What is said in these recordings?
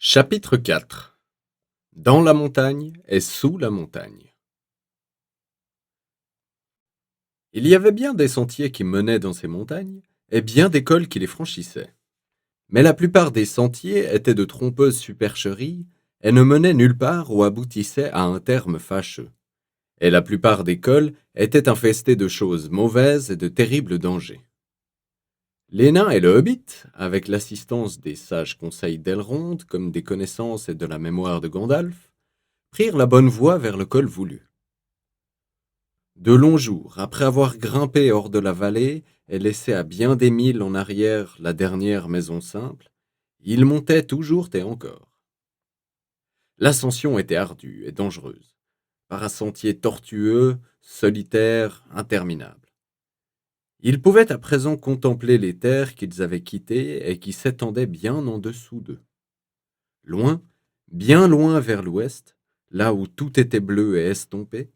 Chapitre 4. Dans la montagne et sous la montagne. Il y avait bien des sentiers qui menaient dans ces montagnes, et bien des cols qui les franchissaient. Mais la plupart des sentiers étaient de trompeuses supercheries, et ne menaient nulle part ou aboutissaient à un terme fâcheux. Et la plupart des cols étaient infestés de choses mauvaises et de terribles dangers. Les nains et le hobbit, avec l'assistance des sages conseils d'Elrond, comme des connaissances et de la mémoire de Gandalf, prirent la bonne voie vers le col voulu. De longs jours, après avoir grimpé hors de la vallée et laissé à bien des milles en arrière la dernière maison simple, ils montaient toujours et encore. L'ascension était ardue et dangereuse, par un sentier tortueux, solitaire, interminable. Ils pouvaient à présent contempler les terres qu'ils avaient quittées et qui s'étendaient bien en dessous d'eux. Loin, bien loin vers l'ouest, là où tout était bleu et estompé,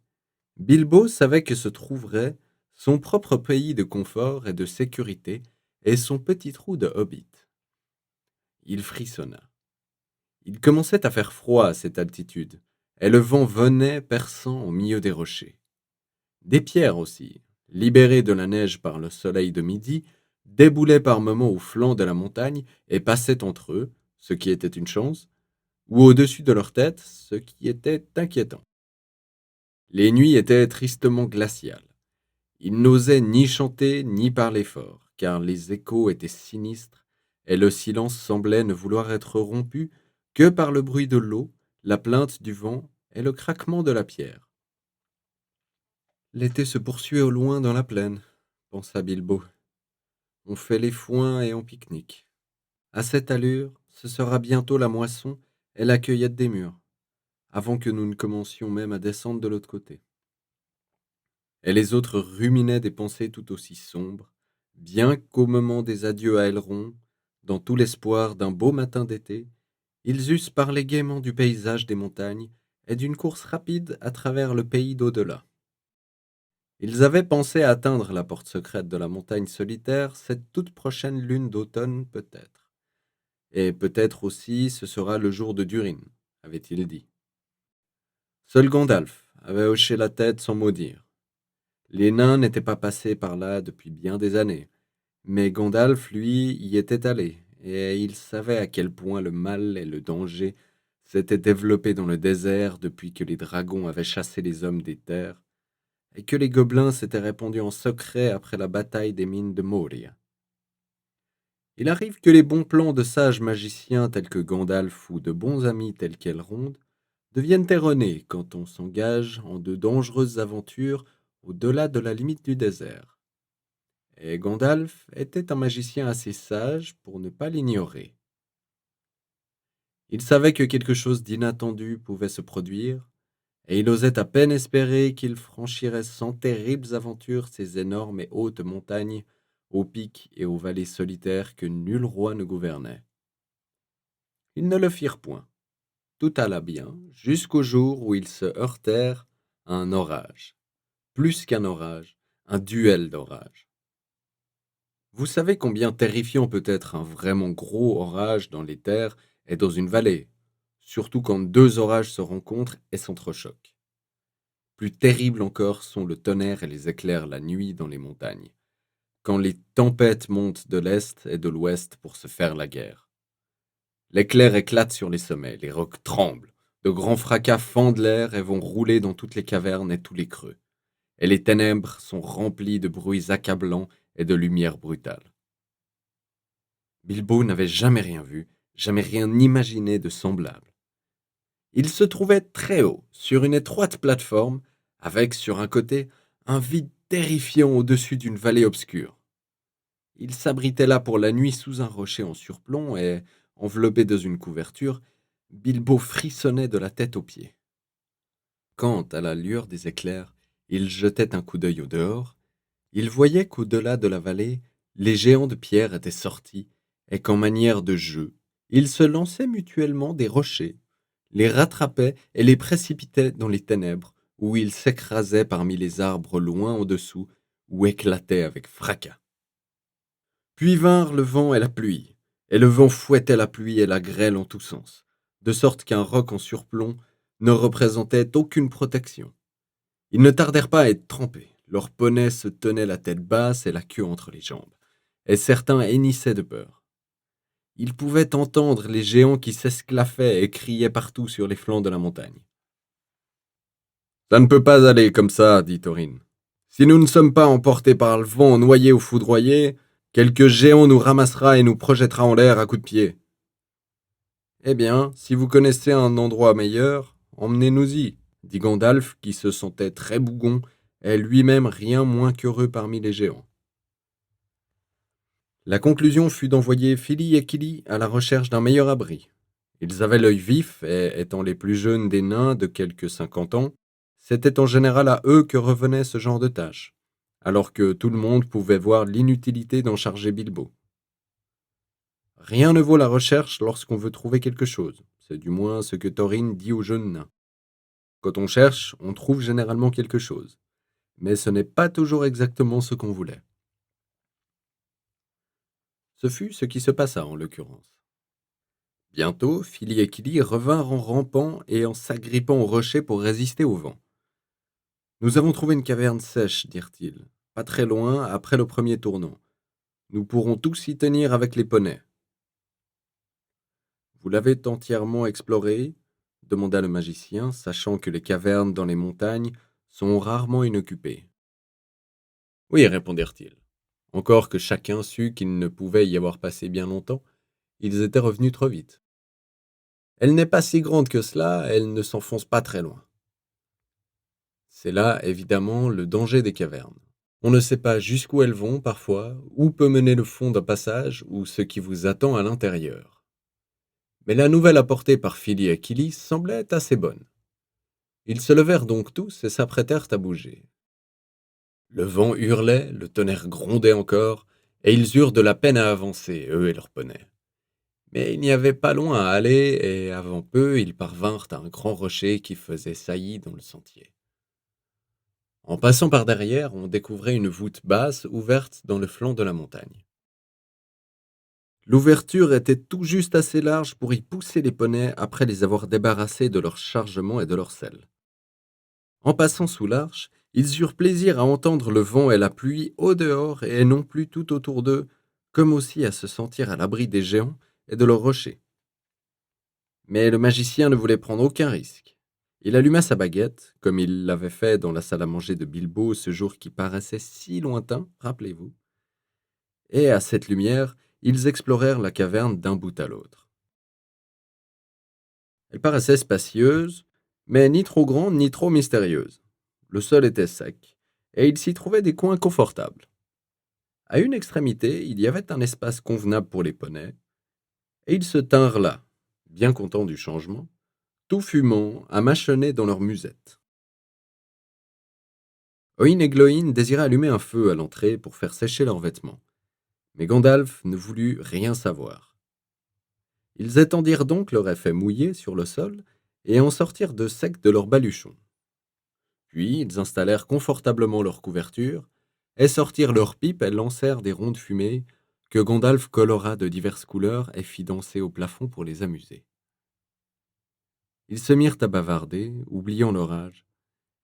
Bilbo savait que se trouverait son propre pays de confort et de sécurité et son petit trou de hobbit. Il frissonna. Il commençait à faire froid à cette altitude, et le vent venait perçant au milieu des rochers. Des pierres aussi, libérées de la neige par le soleil de midi, déboulaient par moments au flanc de la montagne et passaient entre eux, ce qui était une chance, ou au-dessus de leur tête, ce qui était inquiétant. Les nuits étaient tristement glaciales. Il n'osait ni chanter ni parler fort, car les échos étaient sinistres, et le silence semblait ne vouloir être rompu que par le bruit de l'eau, la plainte du vent et le craquement de la pierre. L'été se poursuit au loin dans la plaine, pensa Bilbo. On fait les foins et on pique-nique. À cette allure, ce sera bientôt la moisson et la cueillette des mûres, avant que nous ne commencions même à descendre de l'autre côté. Et les autres ruminaient des pensées tout aussi sombres, bien qu'au moment des adieux à Elrond, dans tout l'espoir d'un beau matin d'été, ils eussent parlé gaiement du paysage des montagnes et d'une course rapide à travers le pays d'au-delà. Ils avaient pensé à atteindre la porte secrète de la montagne solitaire cette toute prochaine lune d'automne peut-être. Et peut-être aussi ce sera le jour de Durin, avait-il dit. Seul Gandalf avait hoché la tête sans mot dire. Les nains n'étaient pas passés par là depuis bien des années, mais Gandalf, lui, y était allé, et il savait à quel point le mal et le danger s'étaient développés dans le désert depuis que les dragons avaient chassé les hommes des terres, et que les gobelins s'étaient répandus en secret après la bataille des mines de Moria. Il arrive que les bons plans de sages magiciens tels que Gandalf ou de bons amis tels qu'Elrond deviennent erronés quand on s'engage en de dangereuses aventures au-delà de la limite du désert. Et Gandalf était un magicien assez sage pour ne pas l'ignorer. Il savait que quelque chose d'inattendu pouvait se produire, et il osait à peine espérer qu'il franchirait sans terribles aventures ces énormes et hautes montagnes, aux pics et aux vallées solitaires que nul roi ne gouvernait. Ils ne le firent point. Tout alla bien, jusqu'au jour où ils se heurtèrent à un orage. Plus qu'un orage, un duel d'orage. Vous savez combien terrifiant peut être un vraiment gros orage dans les terres et dans une vallée, surtout quand deux orages se rencontrent et s'entrechoquent. Plus terribles encore sont le tonnerre et les éclairs la nuit dans les montagnes, quand les tempêtes montent de l'est et de l'ouest pour se faire la guerre. L'éclair éclate sur les sommets, les rocs tremblent, de grands fracas fendent l'air et vont rouler dans toutes les cavernes et tous les creux, et les ténèbres sont remplies de bruits accablants et de lumières brutales. Bilbo n'avait jamais rien vu, jamais rien imaginé de semblable. Il se trouvait très haut, sur une étroite plateforme, avec sur un côté un vide terrifiant au-dessus d'une vallée obscure. Il s'abritait là pour la nuit sous un rocher en surplomb et, enveloppé dans une couverture, Bilbo frissonnait de la tête aux pieds. Quand, à la lueur des éclairs, il jetait un coup d'œil au dehors, il voyait qu'au-delà de la vallée, les géants de pierre étaient sortis et qu'en manière de jeu, ils se lançaient mutuellement des rochers, les rattrapaient et les précipitaient dans les ténèbres, où ils s'écrasaient parmi les arbres loin au-dessous, ou éclataient avec fracas. Puis vinrent le vent et la pluie, et le vent fouettait la pluie et la grêle en tous sens, de sorte qu'un roc en surplomb ne représentait aucune protection. Ils ne tardèrent pas à être trempés. Leurs poneys se tenaient la tête basse et la queue entre les jambes, et certains hennissaient de peur. Ils pouvaient entendre les géants qui s'esclaffaient et criaient partout sur les flancs de la montagne. Ça ne peut pas aller comme ça, dit Thorin. Si nous ne sommes pas emportés par le vent, noyés ou foudroyés, quelque géant nous ramassera et nous projettera en l'air à coups de pied. Eh bien, si vous connaissez un endroit meilleur, emmenez-nous-y, dit Gandalf, qui se sentait très bougon, et lui-même rien moins qu'heureux parmi les géants. La conclusion fut d'envoyer Fili et Kili à la recherche d'un meilleur abri. Ils avaient l'œil vif, et étant les plus jeunes des nains de quelques 50 ans, c'était en général à eux que revenait ce genre de tâche, alors que tout le monde pouvait voir l'inutilité d'en charger Bilbo. Rien ne vaut la recherche lorsqu'on veut trouver quelque chose, c'est du moins ce que Thorin dit aux jeunes nains. Quand on cherche, on trouve généralement quelque chose, mais ce n'est pas toujours exactement ce qu'on voulait. Ce fut ce qui se passa en l'occurrence. Bientôt, Fili et Kili revinrent en rampant et en s'agrippant au rocher pour résister au vent. « Nous avons trouvé une caverne sèche, dirent-ils, pas très loin après le premier tournant. Nous pourrons tous y tenir avec les poneys. »« Vous l'avez entièrement explorée ?» demanda le magicien, sachant que les cavernes dans les montagnes sont rarement inoccupées. « Oui, répondirent-ils. Encore que chacun sût qu'il ne pouvait y avoir passé bien longtemps, ils étaient revenus trop vite. Elle n'est pas si grande que cela, elle ne s'enfonce pas très loin. C'est là, évidemment, le danger des cavernes. On ne sait pas jusqu'où elles vont, parfois, où peut mener le fond d'un passage, ou ce qui vous attend à l'intérieur. Mais la nouvelle apportée par Fili et Kili semblait assez bonne. Ils se levèrent donc tous et s'apprêtèrent à bouger. Le vent hurlait, le tonnerre grondait encore, et ils eurent de la peine à avancer, eux et leurs poneys. Mais il n'y avait pas loin à aller, et avant peu, ils parvinrent à un grand rocher qui faisait saillie dans le sentier. En passant par derrière, on découvrait une voûte basse ouverte dans le flanc de la montagne. L'ouverture était tout juste assez large pour y pousser les poneys après les avoir débarrassés de leur chargement et de leur sel. En passant sous l'arche, ils eurent plaisir à entendre le vent et la pluie au dehors et non plus tout autour d'eux, comme aussi à se sentir à l'abri des géants et de leurs rochers. Mais le magicien ne voulait prendre aucun risque. Il alluma sa baguette, comme il l'avait fait dans la salle à manger de Bilbo ce jour qui paraissait si lointain, rappelez-vous. Et à cette lumière, ils explorèrent la caverne d'un bout à l'autre. Elle paraissait spacieuse, mais ni trop grande ni trop mystérieuse. Le sol était sec, et il s'y trouvait des coins confortables. À une extrémité, il y avait un espace convenable pour les poneys, et ils se tinrent là, bien contents du changement, tout fumant, à mâchonner dans leur musette. Oin et Glóin désiraient allumer un feu à l'entrée pour faire sécher leurs vêtements, mais Gandalf ne voulut rien savoir. Ils étendirent donc leur effet mouillé sur le sol et en sortirent de sec de leurs baluchons. Puis ils installèrent confortablement leur couverture et sortirent leurs pipes et lancèrent des ronds de fumée que Gandalf colora de diverses couleurs et fit danser au plafond pour les amuser. Ils se mirent à bavarder, oubliant l'orage,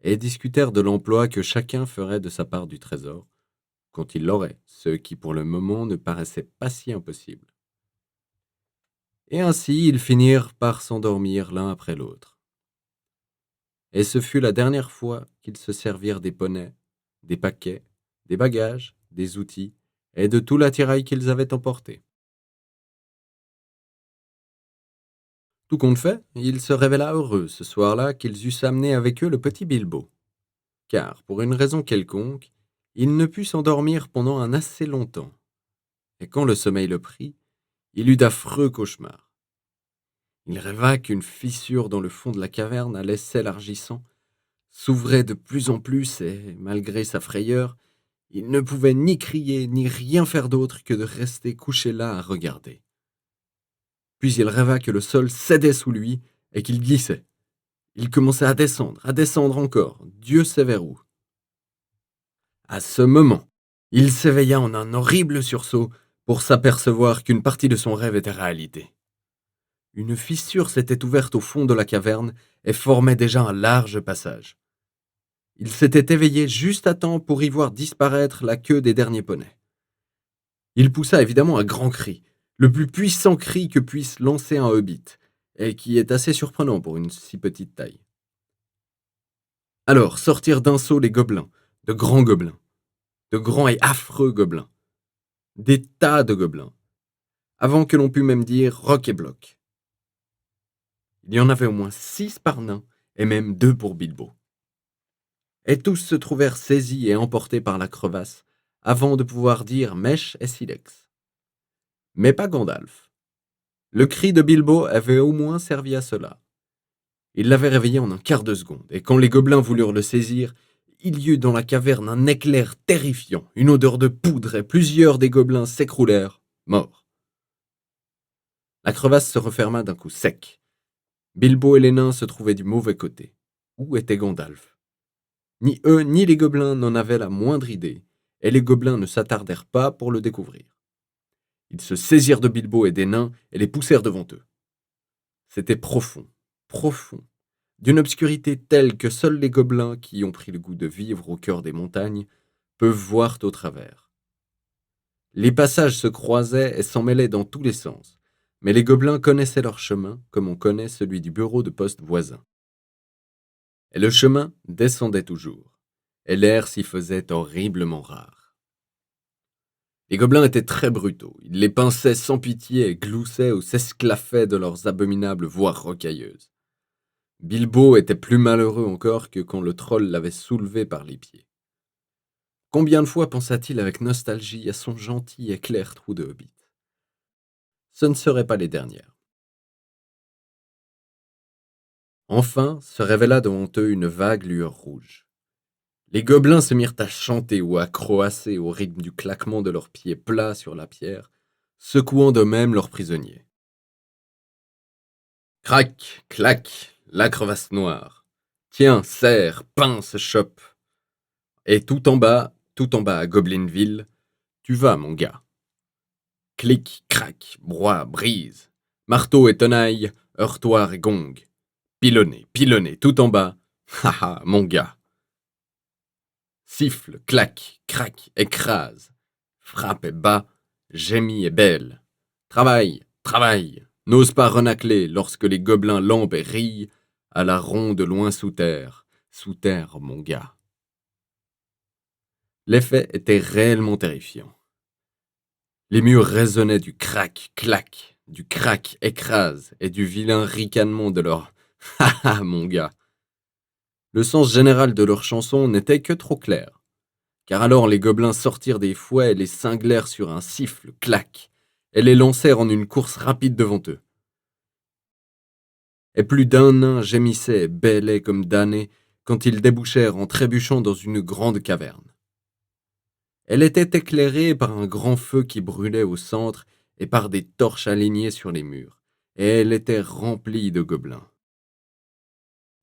et discutèrent de l'emploi que chacun ferait de sa part du trésor, quand il l'aurait, ce qui pour le moment ne paraissait pas si impossible. Et ainsi ils finirent par s'endormir l'un après l'autre. Et ce fut la dernière fois qu'ils se servirent des poneys, des paquets, des bagages, des outils, et de tout l'attirail qu'ils avaient emporté. Tout compte fait, il se révéla heureux ce soir-là qu'ils eussent amené avec eux le petit Bilbo. Car, pour une raison quelconque, il ne put s'endormir pendant un assez longtemps. Et quand le sommeil le prit, il eut d'affreux cauchemars. Il rêva qu'une fissure dans le fond de la caverne allait s'élargissant, s'ouvrait de plus en plus et, malgré sa frayeur, il ne pouvait ni crier ni rien faire d'autre que de rester couché là à regarder. Puis il rêva que le sol cédait sous lui et qu'il glissait. Il commençait à descendre encore, Dieu sait vers où. À ce moment, il s'éveilla en un horrible sursaut pour s'apercevoir qu'une partie de son rêve était réalité. Une fissure s'était ouverte au fond de la caverne et formait déjà un large passage. Il s'était éveillé juste à temps pour y voir disparaître la queue des derniers poneys. Il poussa évidemment un grand cri, le plus puissant cri que puisse lancer un hobbit, et qui est assez surprenant pour une si petite taille. Alors sortirent d'un saut les gobelins, de grands gobelins, de grands et affreux gobelins, des tas de gobelins, avant que l'on pût même dire roc et bloc. Il y en avait au moins 6 par nain, et même 2 pour Bilbo. Et tous se trouvèrent saisis et emportés par la crevasse, avant de pouvoir dire mèche et silex. Mais pas Gandalf. Le cri de Bilbo avait au moins servi à cela. Il l'avait réveillé en un quart de seconde, et quand les gobelins voulurent le saisir, il y eut dans la caverne un éclair terrifiant, une odeur de poudre, et plusieurs des gobelins s'écroulèrent, morts. La crevasse se referma d'un coup sec. Bilbo et les nains se trouvaient du mauvais côté. Où était Gandalf? Ni eux ni les gobelins n'en avaient la moindre idée, et les gobelins ne s'attardèrent pas pour le découvrir. Ils se saisirent de Bilbo et des nains et les poussèrent devant eux. C'était profond, profond, d'une obscurité telle que seuls les gobelins qui ont pris le goût de vivre au cœur des montagnes peuvent voir au travers. Les passages se croisaient et s'en mêlaient dans tous les sens, mais les gobelins connaissaient leur chemin comme on connaît celui du bureau de poste voisin. Et le chemin descendait toujours, et l'air s'y faisait horriblement rare. Les gobelins étaient très brutaux, ils les pinçaient sans pitié et gloussaient ou s'esclaffaient de leurs abominables voix rocailleuses. Bilbo était plus malheureux encore que quand le troll l'avait soulevé par les pieds. Combien de fois pensa-t-il avec nostalgie à son gentil et clair trou de hobbit? Ce ne seraient pas les dernières. Enfin se révéla devant eux une vague lueur rouge. Les gobelins se mirent à chanter ou à croasser au rythme du claquement de leurs pieds plats sur la pierre, secouant de même leurs prisonniers. Crac, clac, la crevasse noire. Tiens, serre, pince, chope. Et tout en bas, à Goblinville, tu vas, mon gars. Clic, crac, broie, brise. Marteau et tenaille, heurtoir et gong. Pilonné, tout en bas. Haha, mon gars. Siffle, claque, craque, écrase. Frappe et bat, gémit et bêle. Travaille. N'ose pas renacler lorsque les gobelins lampent et rient à la ronde loin sous terre, mon gars. L'effet était réellement terrifiant. Les murs résonnaient du crac-clac, du crac-écrase et du vilain ricanement de leur « ha ha, mon gars ». Le sens général de leur chanson n'était que trop clair, car alors les gobelins sortirent des fouets et les cinglèrent sur un siffle-clac et les lancèrent en une course rapide devant eux. Et plus d'un nain gémissait et bêlait comme damné quand ils débouchèrent en trébuchant dans une grande caverne. Elle était éclairée par un grand feu qui brûlait au centre et par des torches alignées sur les murs, et elle était remplie de gobelins.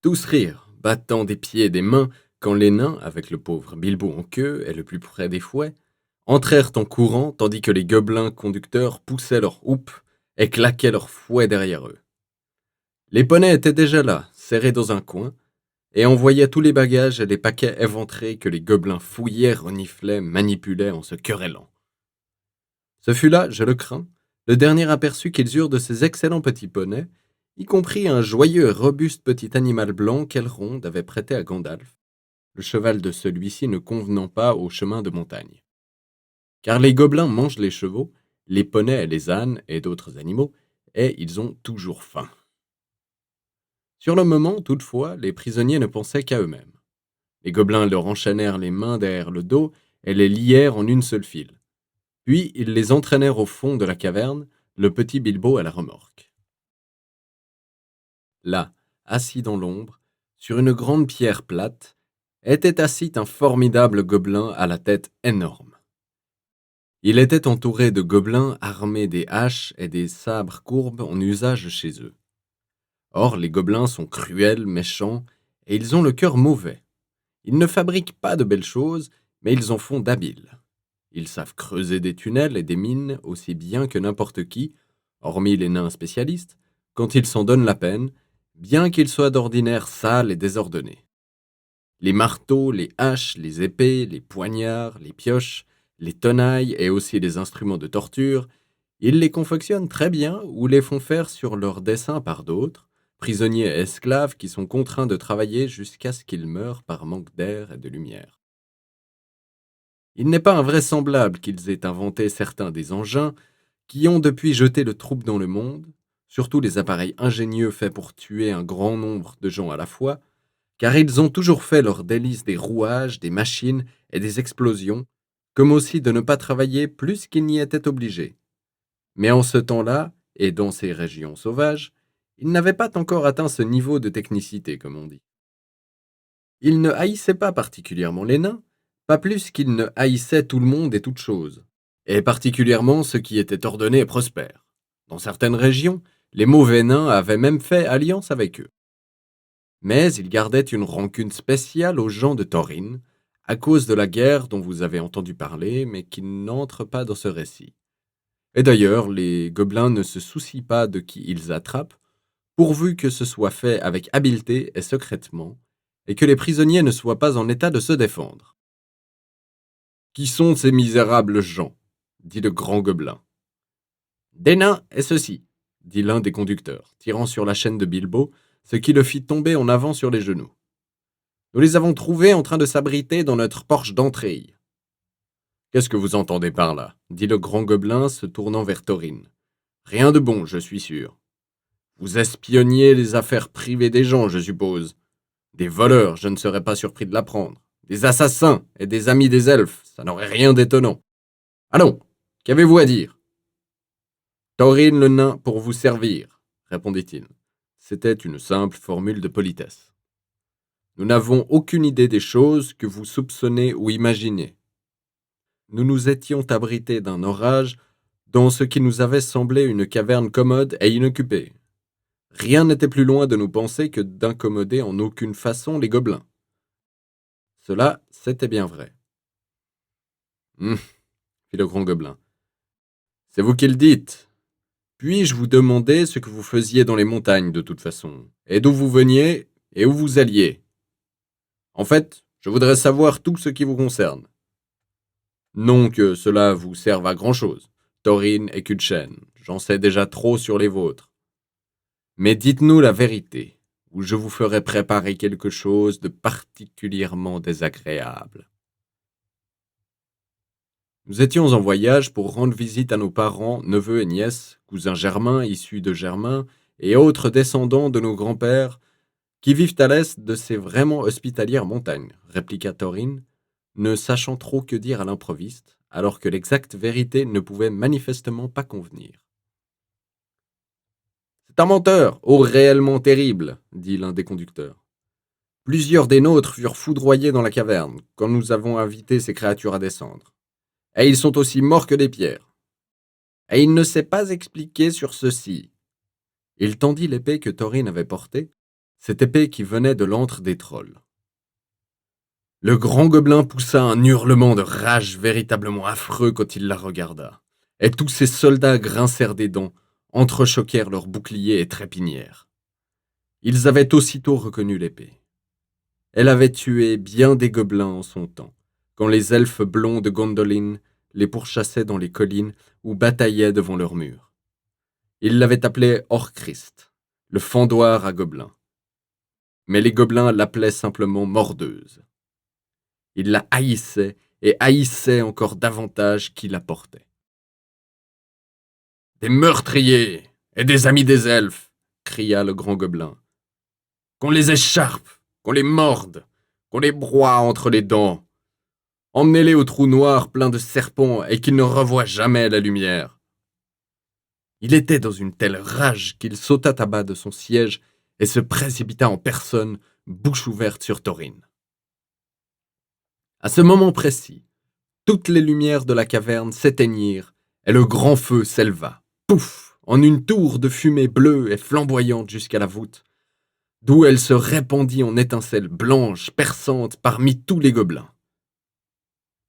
Tous rirent, battant des pieds et des mains, quand les nains, avec le pauvre Bilbo en queue et le plus près des fouets, entrèrent en courant tandis que les gobelins conducteurs poussaient leurs houppes et claquaient leurs fouets derrière eux. Les poneys étaient déjà là, serrés dans un coin, et on voyait tous les bagages et les paquets éventrés que les gobelins fouillaient, reniflaient, manipulaient en se querellant. Ce fut là, je le crains, le dernier aperçu qu'ils eurent de ces excellents petits poneys, y compris un joyeux et robuste petit animal blanc qu'Elrond avait prêté à Gandalf, le cheval de celui-ci ne convenant pas au chemin de montagne. Car les gobelins mangent les chevaux, les poneys et les ânes et d'autres animaux, et ils ont toujours faim. Sur le moment, toutefois, les prisonniers ne pensaient qu'à eux-mêmes. Les gobelins leur enchaînèrent les mains derrière le dos et les lièrent en une seule file. Puis ils les entraînèrent au fond de la caverne, le petit Bilbo à la remorque. Là, assis dans l'ombre, sur une grande pierre plate, était assis un formidable gobelin à la tête énorme. Il était entouré de gobelins armés des haches et des sabres courbes en usage chez eux. Or, les gobelins sont cruels, méchants, et ils ont le cœur mauvais. Ils ne fabriquent pas de belles choses, mais ils en font d'habiles. Ils savent creuser des tunnels et des mines aussi bien que n'importe qui, hormis les nains spécialistes, quand ils s'en donnent la peine, bien qu'ils soient d'ordinaire sales et désordonnés. Les marteaux, les haches, les épées, les poignards, les pioches, les tenailles et aussi les instruments de torture, ils les confectionnent très bien ou les font faire sur leur dessin par d'autres, prisonniers et esclaves qui sont contraints de travailler jusqu'à ce qu'ils meurent par manque d'air et de lumière. Il n'est pas invraisemblable qu'ils aient inventé certains des engins qui ont depuis jeté le trouble dans le monde, surtout les appareils ingénieux faits pour tuer un grand nombre de gens à la fois, car ils ont toujours fait leur délice des rouages, des machines et des explosions, comme aussi de ne pas travailler plus qu'ils n'y étaient obligés. Mais en ce temps-là, et dans ces régions sauvages, ils n'avaient pas encore atteint ce niveau de technicité, comme on dit. Ils ne haïssaient pas particulièrement les nains, pas plus qu'ils ne haïssaient tout le monde et toutes choses, et particulièrement ceux qui étaient ordonnés et prospères. Dans certaines régions, les mauvais nains avaient même fait alliance avec eux. Mais ils gardaient une rancune spéciale aux gens de Thorin, à cause de la guerre dont vous avez entendu parler, mais qui n'entre pas dans ce récit. Et d'ailleurs, les gobelins ne se soucient pas de qui ils attrapent, pourvu que ce soit fait avec habileté et secrètement, et que les prisonniers ne soient pas en état de se défendre. Qui sont ces misérables gens dit le grand gobelin. Des nains et ceux-ci, dit l'un des conducteurs, tirant sur la chaîne de Bilbo, ce qui le fit tomber en avant sur les genoux. Nous les avons trouvés en train de s'abriter dans notre porche d'entrée. Qu'est-ce que vous entendez par là dit le grand gobelin, se tournant vers Thorin. Rien de bon, je suis sûr. Vous espionniez les affaires privées des gens, je suppose. Des voleurs, je ne serais pas surpris de l'apprendre. Des assassins et des amis des elfes, ça n'aurait rien d'étonnant. Allons, qu'avez-vous à dire? Thorin le nain pour vous servir, répondit-il. C'était une simple formule de politesse. Nous n'avons aucune idée des choses que vous soupçonnez ou imaginez. Nous nous étions abrités d'un orage dans ce qui nous avait semblé une caverne commode et inoccupée. Rien n'était plus loin de nous penser que d'incommoder en aucune façon les gobelins. Cela, c'était bien vrai. Fit le grand gobelin. C'est vous qui le dites. Puis-je vous demander ce que vous faisiez dans les montagnes de toute façon, et d'où vous veniez et où vous alliez? En fait, je voudrais savoir tout ce qui vous concerne. Non que cela vous serve à grand-chose, Thorin et Kutchen, j'en sais déjà trop sur les vôtres. Mais dites-nous la vérité, ou je vous ferai préparer quelque chose de particulièrement désagréable. Nous étions en voyage pour rendre visite à nos parents, neveux et nièces, cousins germains issus de Germain, et autres descendants de nos grands-pères, qui vivent à l'est de ces vraiment hospitalières montagnes, répliqua Thorin, ne sachant trop que dire à l'improviste, alors que l'exacte vérité ne pouvait manifestement pas convenir. C'est un menteur, ô réellement terrible, dit l'un des conducteurs. Plusieurs des nôtres furent foudroyés dans la caverne, quand nous avons invité ces créatures à descendre. Et ils sont aussi morts que des pierres. Et il ne s'est pas expliqué sur ceci. Il tendit l'épée que Thorin avait portée, cette épée qui venait de l'antre des trolls. Le grand gobelin poussa un hurlement de rage véritablement affreux quand il la regarda, et tous ses soldats grincèrent des dents, entrechoquèrent leurs boucliers et trépignerent. Ils avaient aussitôt reconnu l'épée. Elle avait tué bien des gobelins en son temps, quand les elfes blonds de Gondolin les pourchassaient dans les collines ou bataillaient devant leurs murs. Ils l'avaient appelée Orchrist, le fendoir à gobelins. Mais les gobelins l'appelaient simplement Mordeuse. Ils la haïssaient et haïssaient encore davantage qui la portait. Des meurtriers et des amis des elfes, cria le grand gobelin. Qu'on les écharpe, qu'on les morde, qu'on les broie entre les dents. Emmenez-les au trou noir plein de serpents et qu'ils ne revoient jamais la lumière. Il était dans une telle rage qu'il sauta à bas de son siège et se précipita en personne, bouche ouverte sur Thorin. À ce moment précis, toutes les lumières de la caverne s'éteignirent et le grand feu s'éleva, pouf, en une tour de fumée bleue et flamboyante jusqu'à la voûte, d'où elle se répandit en étincelles blanches perçantes parmi tous les gobelins.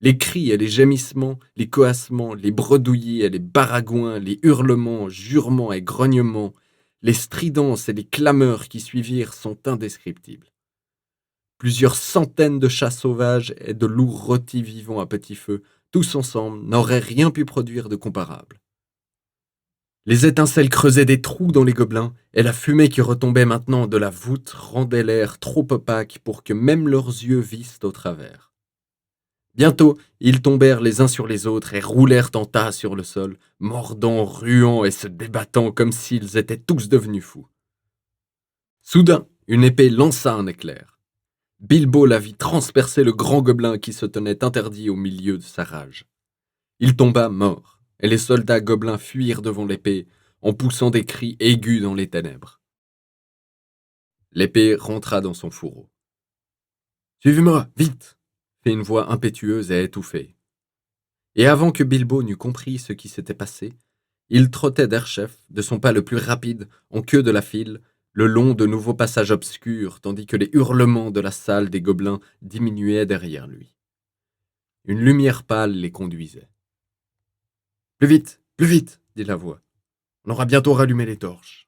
Les cris et les gémissements, les coassements, les bredouillis et les baragouins, les hurlements, jurements et grognements, Les stridences et les clameurs qui suivirent sont indescriptibles. Plusieurs centaines de chats sauvages et de loups rôtis vivants à petit feu, tous ensemble, n'auraient rien pu produire de comparable. Les étincelles creusaient des trous dans les gobelins, et la fumée qui retombait maintenant de la voûte rendait l'air trop opaque pour que même leurs yeux vissent au travers. Bientôt, ils tombèrent les uns sur les autres et roulèrent en tas sur le sol, mordant, ruant et se débattant comme s'ils étaient tous devenus fous. Soudain, une épée lança un éclair. Bilbo la vit transpercer le grand gobelin qui se tenait interdit au milieu de sa rage. Il tomba mort, et les soldats gobelins fuirent devant l'épée, en poussant des cris aigus dans les ténèbres. L'épée rentra dans son fourreau. « Suivez-moi, vite !» fit une voix impétueuse et étouffée. Et avant que Bilbo n'eût compris ce qui s'était passé, il trottait d'Erchef, de son pas le plus rapide, en queue de la file, le long de nouveaux passages obscurs, tandis que les hurlements de la salle des gobelins diminuaient derrière lui. Une lumière pâle les conduisait. « plus vite !» dit la voix. « On aura bientôt rallumé les torches. »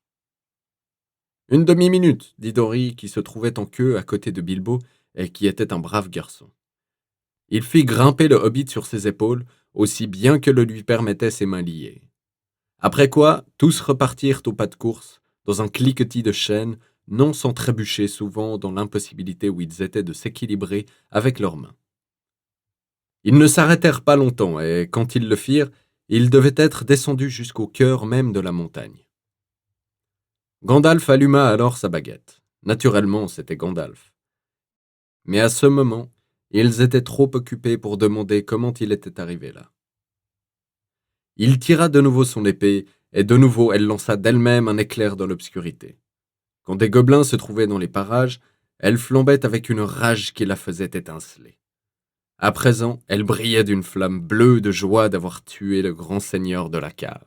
« Une demi-minute, » dit Dori, qui se trouvait en queue à côté de Bilbo et qui était un brave garçon. Il fit grimper le hobbit sur ses épaules, aussi bien que le lui permettaient ses mains liées. Après quoi, tous repartirent au pas de course, dans un cliquetis de chaînes, non sans trébucher souvent dans l'impossibilité où ils étaient de s'équilibrer avec leurs mains. Ils ne s'arrêtèrent pas longtemps, et quand ils le firent, ils devaient être descendus jusqu'au cœur même de la montagne. Gandalf alluma alors sa baguette. Naturellement, c'était Gandalf. Mais à ce moment, ils étaient trop occupés pour demander comment il était arrivé là. Il tira de nouveau son épée, et de nouveau elle lança d'elle-même un éclair dans l'obscurité. Quand des gobelins se trouvaient dans les parages, elle flambait avec une rage qui la faisait étinceler. À présent, elle brillait d'une flamme bleue de joie d'avoir tué le grand seigneur de la cave.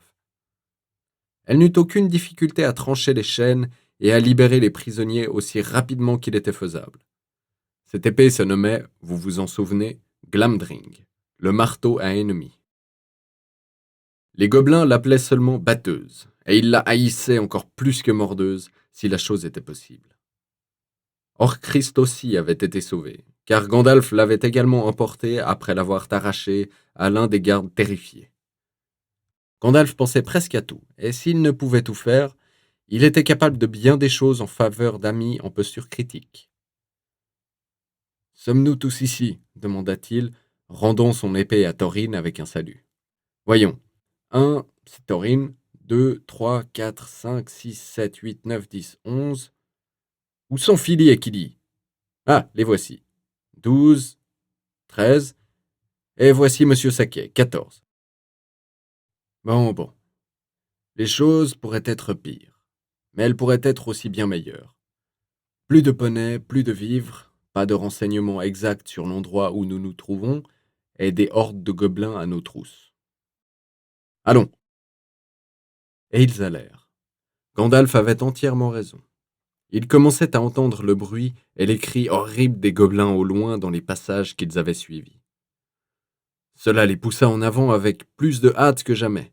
Elle n'eut aucune difficulté à trancher les chaînes et à libérer les prisonniers aussi rapidement qu'il était faisable. Cette épée se nommait, vous vous en souvenez, Glamdring, le marteau à ennemi. Les gobelins l'appelaient seulement batteuse, et ils la haïssaient encore plus que mordeuse, si la chose était possible. Orcrist aussi avait été sauvé, car Gandalf l'avait également emporté après l'avoir arraché à l'un des gardes terrifiés. Gandalf pensait presque à tout, et s'il ne pouvait tout faire, il était capable de bien des choses en faveur d'amis en posture critique. « Sommes-nous tous ici ?» demanda-t-il, rendant son épée à Thorin avec un salut. « Voyons. 1, c'est Thorin. 2, 3, 4, 5, 6, 7, 8, 9, 10, 11. Où sont Fili et Kili? Ah, les voici. 12, 13. Et voici Monsieur Saquet, 14. Bon. Les choses pourraient être pires, mais elles pourraient être aussi bien meilleures. Plus de poneys, plus de vivres, pas de renseignements exacts sur l'endroit où nous nous trouvons, et des hordes de gobelins à nos trousses. Allons. Et ils allèrent. Gandalf avait entièrement raison. Ils commençaient à entendre le bruit et les cris horribles des gobelins au loin dans les passages qu'ils avaient suivis. Cela les poussa en avant avec plus de hâte que jamais,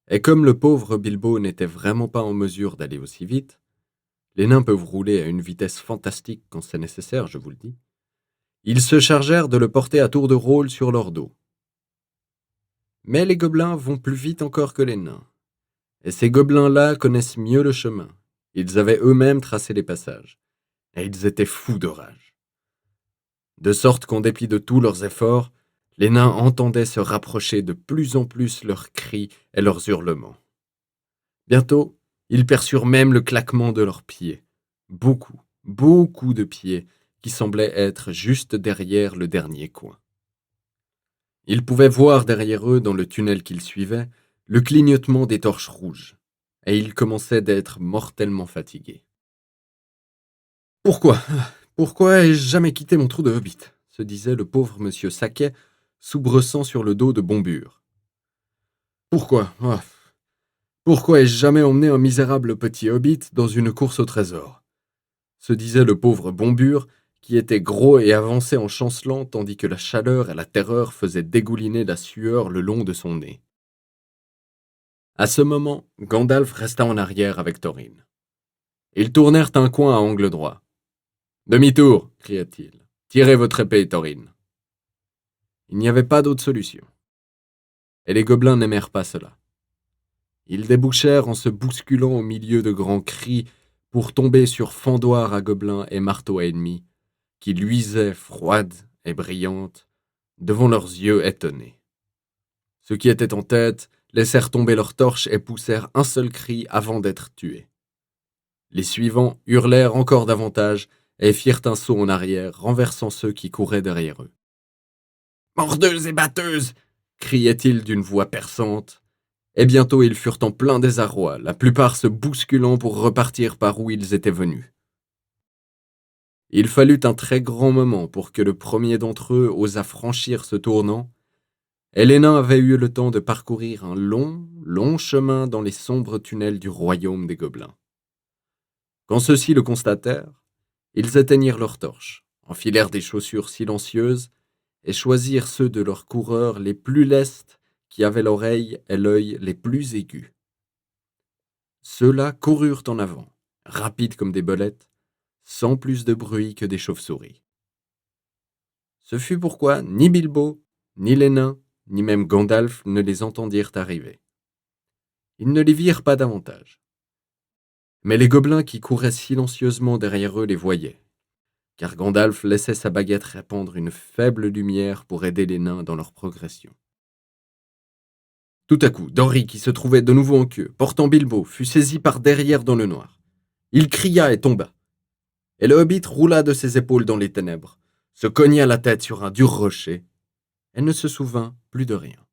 et comme le pauvre Bilbo n'était vraiment pas en mesure d'aller aussi vite, les nains peuvent rouler à une vitesse fantastique quand c'est nécessaire, je vous le dis, ils se chargèrent de le porter à tour de rôle sur leur dos. Mais les gobelins vont plus vite encore que les nains, et ces gobelins-là connaissent mieux le chemin. Ils avaient eux-mêmes tracé les passages, et ils étaient fous de rage. De sorte qu'en dépit de tous leurs efforts, les nains entendaient se rapprocher de plus en plus leurs cris et leurs hurlements. Bientôt, ils perçurent même le claquement de leurs pieds. Beaucoup de pieds qui semblaient être juste derrière le dernier coin. Ils pouvaient voir derrière eux, dans le tunnel qu'ils suivaient, le clignotement des torches rouges, et ils commençaient d'être mortellement fatigués. « Pourquoi ai-je jamais quitté mon trou de hobbit ?» se disait le pauvre monsieur Saquet, soubreçant sur le dos de Bombure. « Pourquoi ai-je jamais emmené un misérable petit hobbit dans une course au trésor ?» se disait le pauvre Bombure, qui était gros et avançait en chancelant tandis que la chaleur et la terreur faisaient dégouliner la sueur le long de son nez. À ce moment, Gandalf resta en arrière avec Thorin. Ils tournèrent un coin à angle droit. « Demi-tour !» cria-t-il. « Tirez votre épée, Taurine. » Il n'y avait pas d'autre solution. Et les gobelins n'aimèrent pas cela. Ils débouchèrent en se bousculant au milieu de grands cris pour tomber sur fendoirs à gobelins et marteaux à ennemis, qui luisaient froides et brillantes devant leurs yeux étonnés. Ceux qui étaient en tête laissèrent tomber leurs torches et poussèrent un seul cri avant d'être tués. Les suivants hurlèrent encore davantage et firent un saut en arrière, renversant ceux qui couraient derrière eux. « Mordeuses et batteuses !» criait-il d'une voix perçante, et bientôt ils furent en plein désarroi, la plupart se bousculant pour repartir par où ils étaient venus. Il fallut un très grand moment pour que le premier d'entre eux osât franchir ce tournant, et les nains avaient eu le temps de parcourir un long, long chemin dans les sombres tunnels du royaume des gobelins. Quand ceux-ci le constatèrent, ils éteignirent leurs torches, enfilèrent des chaussures silencieuses et choisirent ceux de leurs coureurs les plus lestes qui avaient l'oreille et l'œil les plus aigus. Ceux-là coururent en avant, rapides comme des belettes, sans plus de bruit que des chauves-souris. Ce fut pourquoi ni Bilbo, ni les nains, ni même Gandalf ne les entendirent arriver. Ils ne les virent pas davantage. Mais les gobelins qui couraient silencieusement derrière eux les voyaient, car Gandalf laissait sa baguette répandre une faible lumière pour aider les nains dans leur progression. Tout à coup, Dori, qui se trouvait de nouveau en queue, portant Bilbo, fut saisi par derrière dans le noir. Il cria et tomba. Et le hobbit roula de ses épaules dans les ténèbres, se cogna la tête sur un dur rocher, et ne se souvint plus de rien.